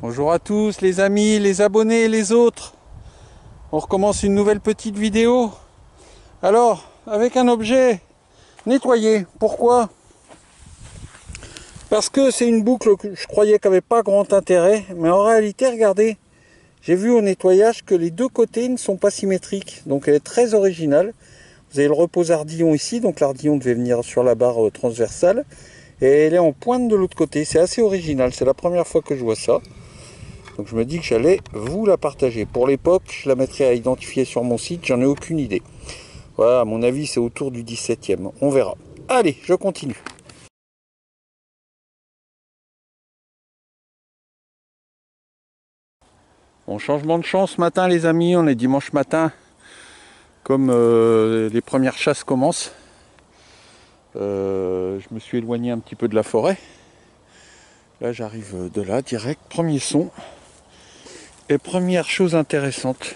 Bonjour à tous les amis, les abonnés et les autres. On recommence une nouvelle petite vidéo. Alors, avec un objet nettoyé. Pourquoi? Parce que c'est une boucle que je croyais qu'elle n'avait pas grand intérêt. Mais en réalité, regardez, j'ai vu au nettoyage que les deux côtés ne sont pas symétriques. Donc elle est très originale. Vous avez le repose-ardillon ici. Donc l'ardillon devait venir sur la barre transversale. Et elle est en pointe de l'autre côté. C'est assez original. C'est la première fois que je vois ça. Donc je me dis que j'allais vous la partager. Pour l'époque, je la mettrai à identifier sur mon site, j'en ai aucune idée. Voilà, à mon avis, c'est autour du 17e. On verra. Allez, je continue. Bon, changement de champ ce matin, les amis. On est dimanche matin. Comme les premières chasses commencent. Je me suis éloigné un petit peu de la forêt. Là, j'arrive de là, direct. Premier son. Et première chose intéressante.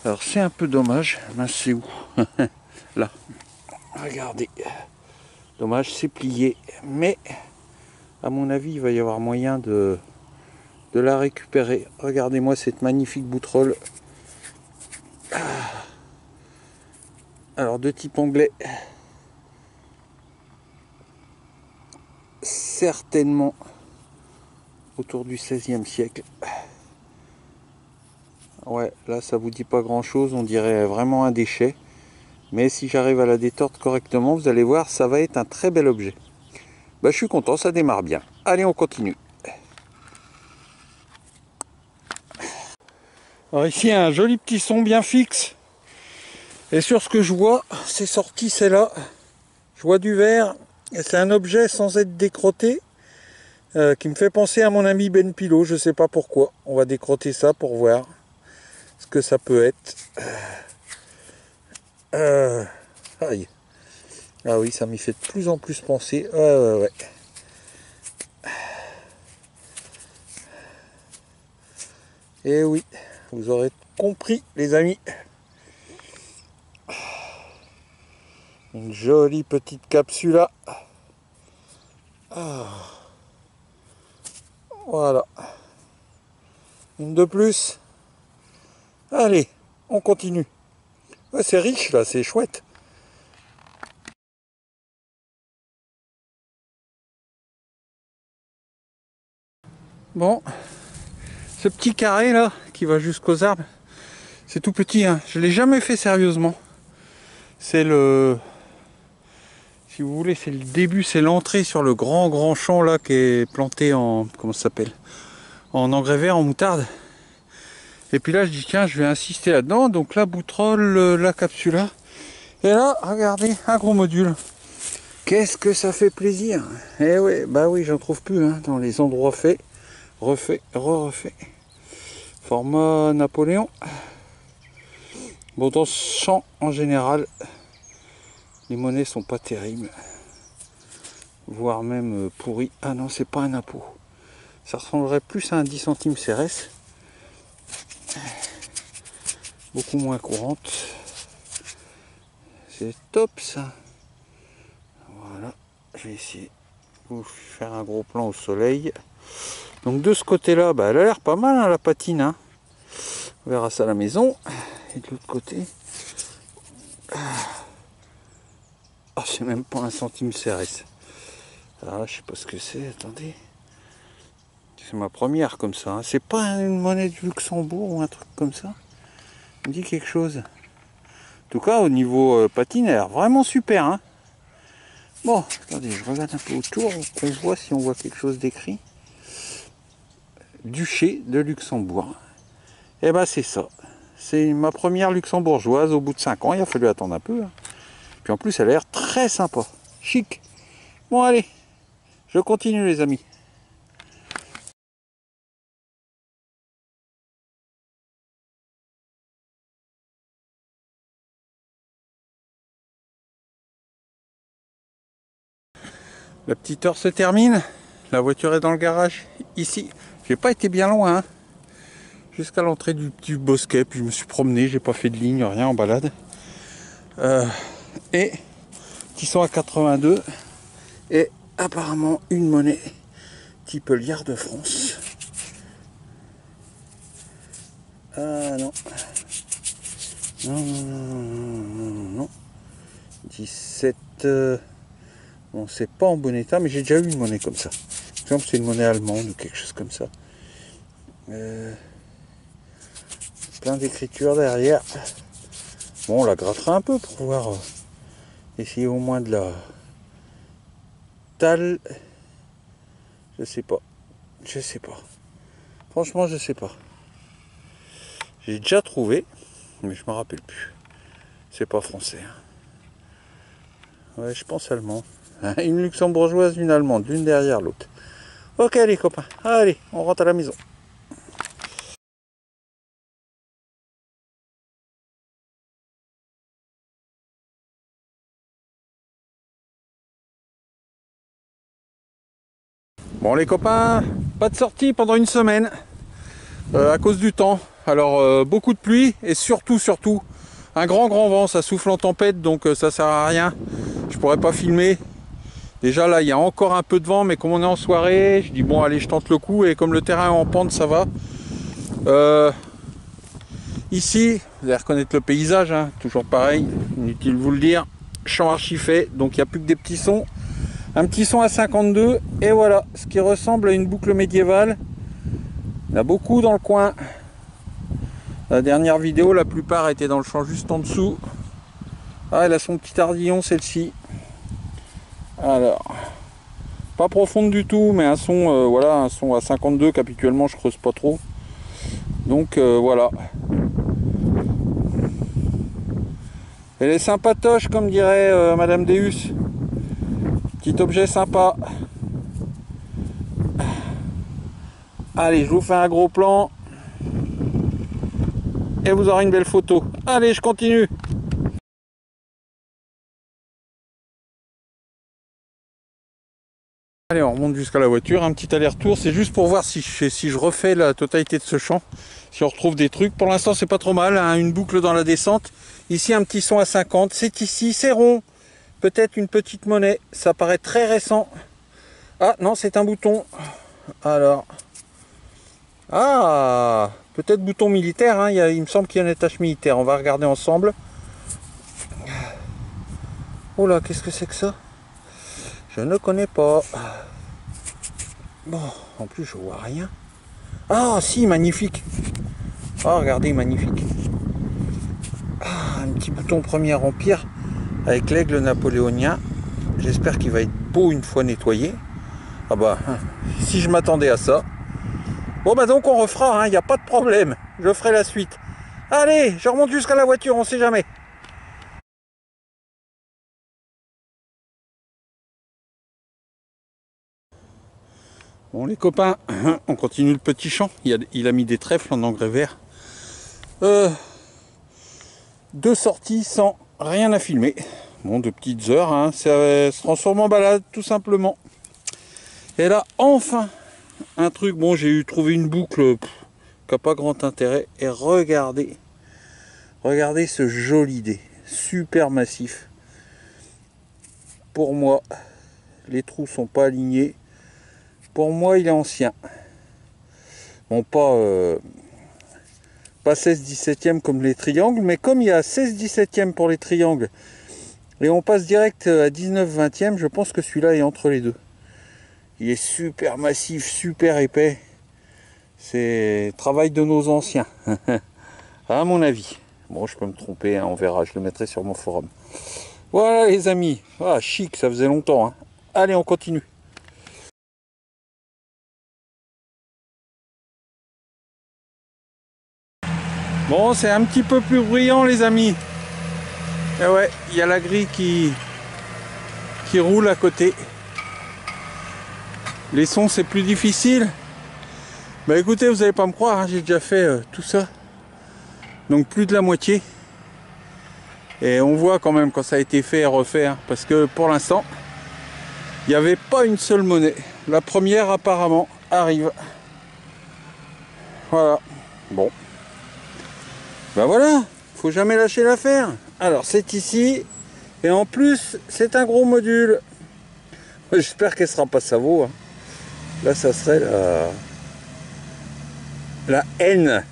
Alors, c'est un peu dommage. Ben, c'est où? Là. Regardez. Dommage, c'est plié. Mais, à mon avis, il va y avoir moyen de la récupérer. Regardez-moi cette magnifique bouterolle. Alors, de type anglais. Certainement autour du XVIe siècle. Ouais, là, ça vous dit pas grand-chose. On dirait vraiment un déchet. Mais si j'arrive à la détordre correctement, vous allez voir, ça va être un très bel objet. Bah, je suis content, ça démarre bien. Allez, on continue. Alors ici, un joli petit son bien fixe. Et sur ce que je vois, c'est sorti, c'est là. Je vois du vert. Et c'est un objet sans être décrotté. Qui me fait penser à mon ami Ben Pilot. Je sais pas pourquoi. On va décrotter ça pour voir ce que ça peut être. Aïe. Ah oui, ça m'y fait de plus en plus penser. Ouais. Et oui, vous aurez compris, les amis. Une jolie petite capsule là. Voilà. Une de plus. Allez, on continue. Ouais, c'est riche là, c'est chouette. Bon, ce petit carré là, qui va jusqu'aux arbres, c'est tout petit, hein. Je ne l'ai jamais fait sérieusement. C'est le... Si vous voulez, c'est le début, c'est l'entrée sur le grand champ là, qui est planté en... Comment ça s'appelle? En engrais vert, en moutarde. Et puis là, je dis, tiens, je vais insister là-dedans. Donc la bouterolle, la capsula. Et là, regardez, un gros module. Qu'est-ce que ça fait plaisir. Eh ouais, bah oui, j'en trouve plus, hein, dans les endroits faits. Refait, refait. Format Napoléon. Bon, dans ce champ, en général, les monnaies sont pas terribles. Voire même pourries. Ah non, c'est pas un Napo. Ça ressemblerait plus à un 10 centimes CRS. Beaucoup moins courante. C'est top ça. Voilà. Je vais essayer de vous faire un gros plan au soleil. Donc de ce côté-là, bah, elle a l'air pas mal, hein, la patine. Hein. On verra ça à la maison. Et de l'autre côté... Ah, c'est même pas un centime CRS. Alors là, je sais pas ce que c'est. Attendez. C'est ma première comme ça. Hein. C'est pas une monnaie du Luxembourg ou un truc comme ça. On me dit quelque chose. En tout cas, au niveau patine, elle a l'air vraiment super. Hein. Bon, attendez, je regarde un peu autour. On voit si on voit quelque chose d'écrit. Duché de Luxembourg. Et ben c'est ça. C'est ma première luxembourgeoise au bout de 5 ans. Il a fallu attendre un peu. Hein. Puis en plus, elle a l'air très sympa. Chic. Bon, allez. Je continue, les amis. La petite heure se termine. La voiture est dans le garage. Ici. J'ai pas été bien loin. Hein. Jusqu'à l'entrée du bosquet. Puis je me suis promené. J'ai pas fait de ligne, rien en balade. Et qui sont à 82. Et apparemment une monnaie type liard de France. Ah non. Non, non, non, non, non, non. 17. Bon, c'est pas en bon état, mais j'ai déjà eu une monnaie comme ça. Par exemple, c'est une monnaie allemande ou quelque chose comme ça. Plein d'écritures derrière. Bon, on la grattera un peu pour pouvoir essayer au moins de la Tal. Je sais pas. Je sais pas. Franchement, je sais pas. J'ai déjà trouvé, mais je me rappelle plus. C'est pas français. Ouais, je pense allemand. Une luxembourgeoise, une allemande, l'une derrière l'autre. Ok les copains, allez, on rentre à la maison. Bon les copains, pas de sortie pendant une semaine à cause du temps. Alors beaucoup de pluie et surtout un grand vent, ça souffle en tempête donc ça sert à rien. Je pourrais pas filmer. Déjà là il y a encore un peu de vent mais comme on est en soirée, je dis bon allez je tente le coup et comme le terrain est en pente ça va. Ici, vous allez reconnaître le paysage, hein, toujours pareil, inutile de vous le dire, champ archi-fait, donc il n'y a plus que des petits sons. Un petit son à 52, et voilà, ce qui ressemble à une boucle médiévale. Il y en a beaucoup dans le coin. La dernière vidéo, la plupart étaient dans le champ juste en dessous. Ah, elle a son petit ardillon, celle-ci. Alors, pas profonde du tout, mais un son, voilà, un son à 52 qu'habituellement je creuse pas trop. Donc voilà. Elle est sympatoche, comme dirait Madame Deus. Petit objet sympa. Allez, je vous fais un gros plan. Et vous aurez une belle photo. Allez, je continue. Allez, on remonte jusqu'à la voiture. Un petit aller-retour. C'est juste pour voir si je refais la totalité de ce champ. Si on retrouve des trucs. Pour l'instant, c'est pas trop mal. Hein, une boucle dans la descente. Ici, un petit son à 50. C'est ici, c'est rond. Peut-être une petite monnaie. Ça paraît très récent. Ah, non, c'est un bouton. Alors. Ah, peut-être bouton militaire. Hein. Il me semble qu'il y a une attache militaire. On va regarder ensemble. Oh là, qu'est-ce que c'est que ça? Je ne connais pas. Bon, en plus, je vois rien. Ah, si, magnifique. Ah, regardez, magnifique. Ah, un petit bouton Premier Empire avec l'aigle napoléonien. J'espère qu'il va être beau une fois nettoyé. Ah bah, si je m'attendais à ça. Bon bah donc on refera, il n'y a pas de problème. Je ferai la suite. Allez, je remonte jusqu'à la voiture, on sait jamais. Bon les copains, on continue le petit champ. Il a mis des trèfles en engrais vert. Deux sorties sans rien à filmer. Bon, de petites heures, hein, ça se transforme en balade tout simplement. Et là, enfin, un truc, bon, j'ai trouvé une boucle qui n'a pas grand intérêt. Et regardez ce joli dé, super massif. Pour moi, les trous sont pas alignés. Pour moi, il est ancien. Bon, pas 16/17e comme les triangles, mais comme il y a 16/17e pour les triangles, et on passe direct à 19/20e, je pense que celui-là est entre les deux. Il est super massif, super épais. C'est travail de nos anciens, à mon avis. Bon, je peux me tromper, hein, on verra, je le mettrai sur mon forum. Voilà les amis, ah, chic, ça faisait longtemps. Hein. Allez, on continue. Bon, c'est un petit peu plus bruyant les amis. Et ouais, il y a la grille qui roule à côté. Les sons c'est plus difficile. Bah écoutez, vous n'allez pas me croire, hein, j'ai déjà fait tout ça. Donc plus de la moitié. Et on voit quand même quand ça a été fait et refait. Hein, parce que pour l'instant, il n'y avait pas une seule monnaie. La première apparemment arrive. Voilà. Bon. Ben voilà, faut jamais lâcher l'affaire. Alors c'est ici. Et en plus, c'est un gros module. J'espère qu'elle sera pas Savo. Hein. Là, ça serait la N.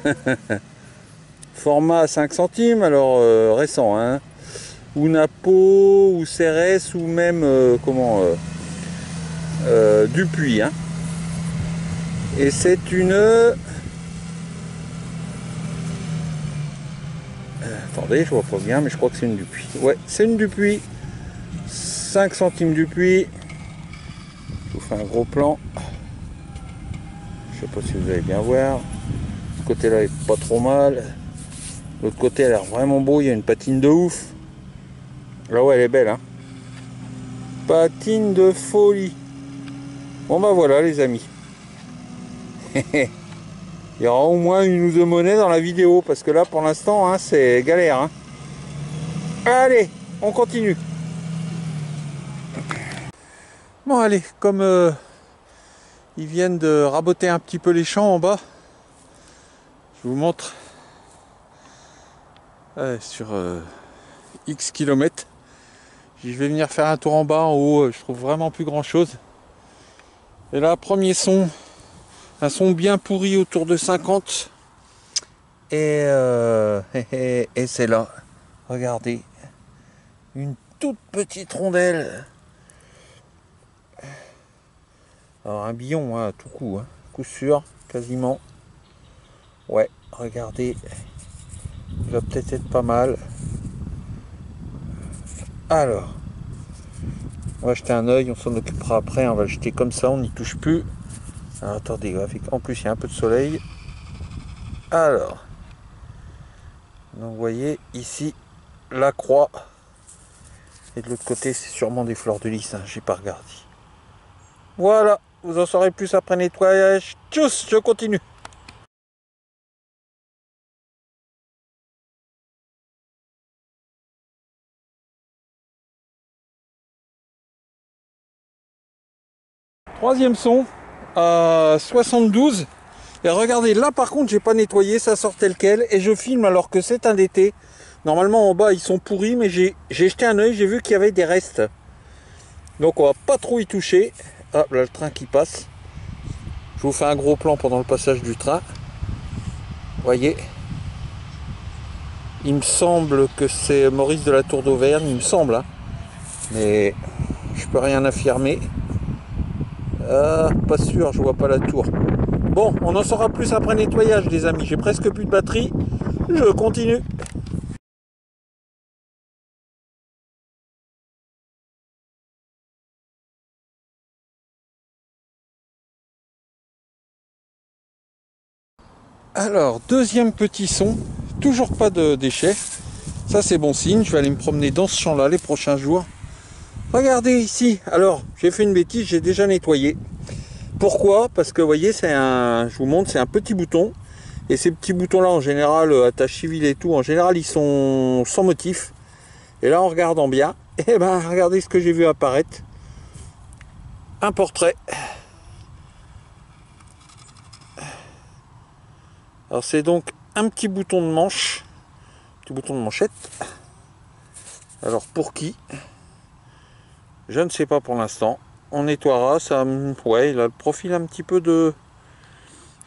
Format 5 centimes, alors récent, hein. Ou Napo, ou CRS, ou même Dupuis, hein. Et c'est une... attendez, je vois pas bien, mais je crois que c'est une Dupuis. Ouais, c'est une Dupuis. 5 centimes Dupuis. Je vous fais un gros plan. Je sais pas si vous allez bien voir. Ce côté-là est pas trop mal. L'autre côté a l'air vraiment beau, il y a une patine de ouf. Là ouais, elle est belle, hein. Patine de folie. Bon bah voilà les amis. Il y aura au moins une ou deux monnaies dans la vidéo, parce que là pour l'instant hein, c'est galère, hein. Allez, on continue. Bon allez, comme ils viennent de raboter un petit peu les champs en bas, je vous montre sur X kilomètres. Je vais venir faire un tour en bas, en haut, je trouve vraiment plus grand chose. Et là, premier son, un son bien pourri autour de 50. Et c'est là, regardez, une toute petite rondelle. Alors un billon, hein, tout coup, hein, coup sûr, quasiment. Ouais, regardez, il va peut-être être pas mal. Alors, on va jeter un œil, on s'en occupera après, on va le jeter comme ça, on n'y touche plus. Alors, attendez, en plus il y a un peu de soleil. Alors, donc vous voyez ici la croix. Et de l'autre côté c'est sûrement des fleurs de lys, hein, j'ai pas regardé. Voilà, vous en saurez plus après nettoyage. Tchuss, je continue. Troisième son à 72. Et regardez, là par contre j'ai pas nettoyé, ça sort tel quel. Et je filme alors que c'est un été. Normalement en bas ils sont pourris, mais j'ai jeté un œil, j'ai vu qu'il y avait des restes. Donc on va pas trop y toucher. Hop, là le train qui passe. Je vous fais un gros plan pendant le passage du train. Voyez. Il me semble que c'est Maurice de la Tour d'Auvergne, il me semble. Hein. Mais je peux rien affirmer. Pas sûr, je vois pas la tour. Bon, on en saura plus après nettoyage les amis. J'ai presque plus de batterie. Je continue. Alors, deuxième petit son. Toujours pas de déchets. Ça c'est bon signe. Je vais aller me promener dans ce champ là les prochains jours. Regardez ici. Alors, j'ai fait une bêtise, j'ai déjà nettoyé. Pourquoi? Parce que vous voyez, c'est un, je vous montre, c'est un petit bouton. Et ces petits boutons là en général, attache civile et tout, en général ils sont sans motif. Et là en regardant bien, et ben regardez ce que j'ai vu apparaître. Un portrait. Alors c'est donc un petit bouton de manche, petit bouton de manchette. Alors pour qui? Je ne sais pas pour l'instant. On nettoiera, ça, ouais, il a le profil un petit peu de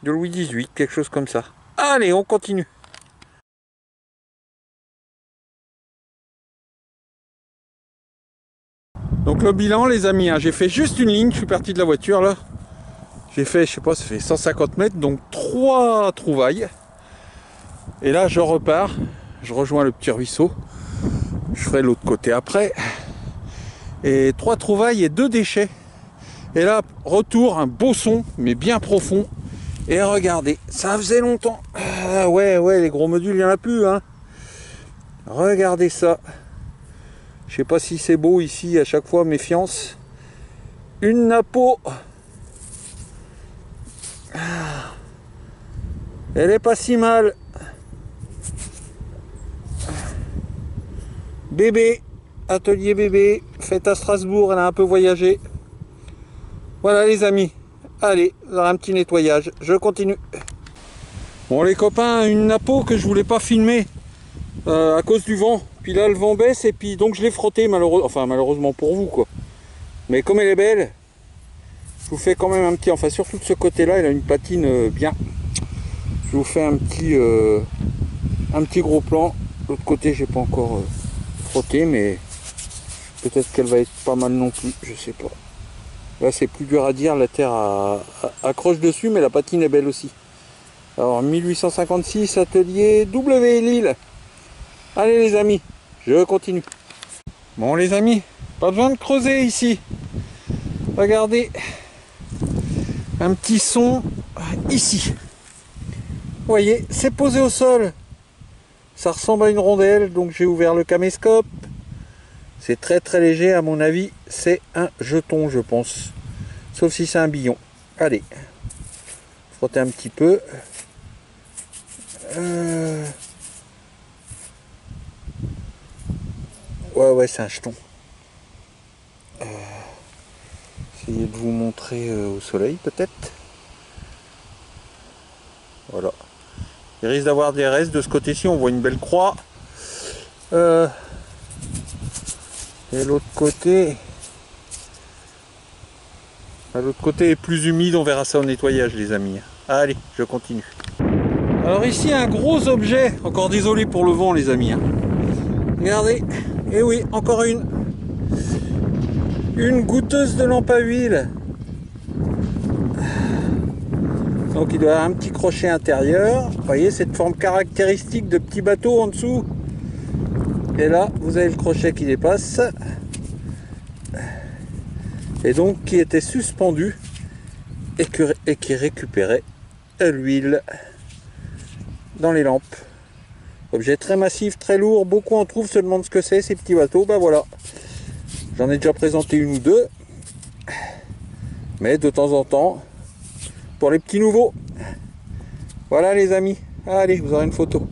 Louis XVIII, quelque chose comme ça. Allez, on continue. Donc le bilan les amis, hein, j'ai fait juste une ligne, je suis parti de la voiture là. J'ai fait, je sais pas, ça fait 150 mètres, donc 3 trouvailles. Et là je repars, je rejoins le petit ruisseau. Je ferai l'autre côté après. Et 3 trouvailles et 2 déchets. Et là, retour, un beau son, mais bien profond. Et regardez, ça faisait longtemps. Ah, ouais, les gros modules, il n'y en a plus. Hein. Regardez ça. Je sais pas si c'est beau ici, à chaque fois, méfiance. Une Napo. Elle est pas si mal. Bébé, atelier bébé, faite à Strasbourg, elle a un peu voyagé. Voilà les amis, allez, dans un petit nettoyage, je continue. Bon les copains, une Napo que je voulais pas filmer à cause du vent. Puis là le vent baisse et puis donc je l'ai frotté malheureusement pour vous quoi. Mais comme elle est belle, je vous fais quand même un petit, enfin surtout de ce côté là, elle a une patine bien. Je vous fais un un petit gros plan. L'autre côté, j'ai pas encore frotté, mais peut-être qu'elle va être pas mal non plus, je sais pas. Là, c'est plus dur à dire, la terre accroche dessus, mais la patine est belle aussi. Alors, 1856, atelier W Lille. Allez les amis, je continue. Bon les amis, pas besoin de creuser ici. Regardez, un petit son ici. Vous voyez, c'est posé au sol. Ça ressemble à une rondelle, donc j'ai ouvert le caméscope. C'est très très léger, à mon avis, c'est un jeton, je pense. Sauf si c'est un billon. Allez, frotter un petit peu. Ouais, c'est un jeton. Essayez de vous montrer au soleil, peut-être. Voilà. Il risque d'avoir des restes de ce côté-ci, on voit une belle croix. Et l'autre côté... L'autre côté est plus humide, on verra ça au nettoyage les amis. Allez, je continue. Alors ici un gros objet, encore désolé pour le vent les amis. Regardez, et oui, encore une goutteuse de lampe à huile. Donc il doit avoir un petit crochet intérieur. Vous voyez cette forme caractéristique de petit bateau en dessous. Et là, vous avez le crochet qui dépasse. Et donc qui était suspendu et qui récupérait l'huile dans les lampes. Objet très massif, très lourd, beaucoup en trouvent, se demandent ce que c'est ces petits bateaux. Ben voilà, j'en ai déjà présenté une ou deux, mais de temps en temps, pour les petits nouveaux. Voilà les amis, allez, vous aurez une photo.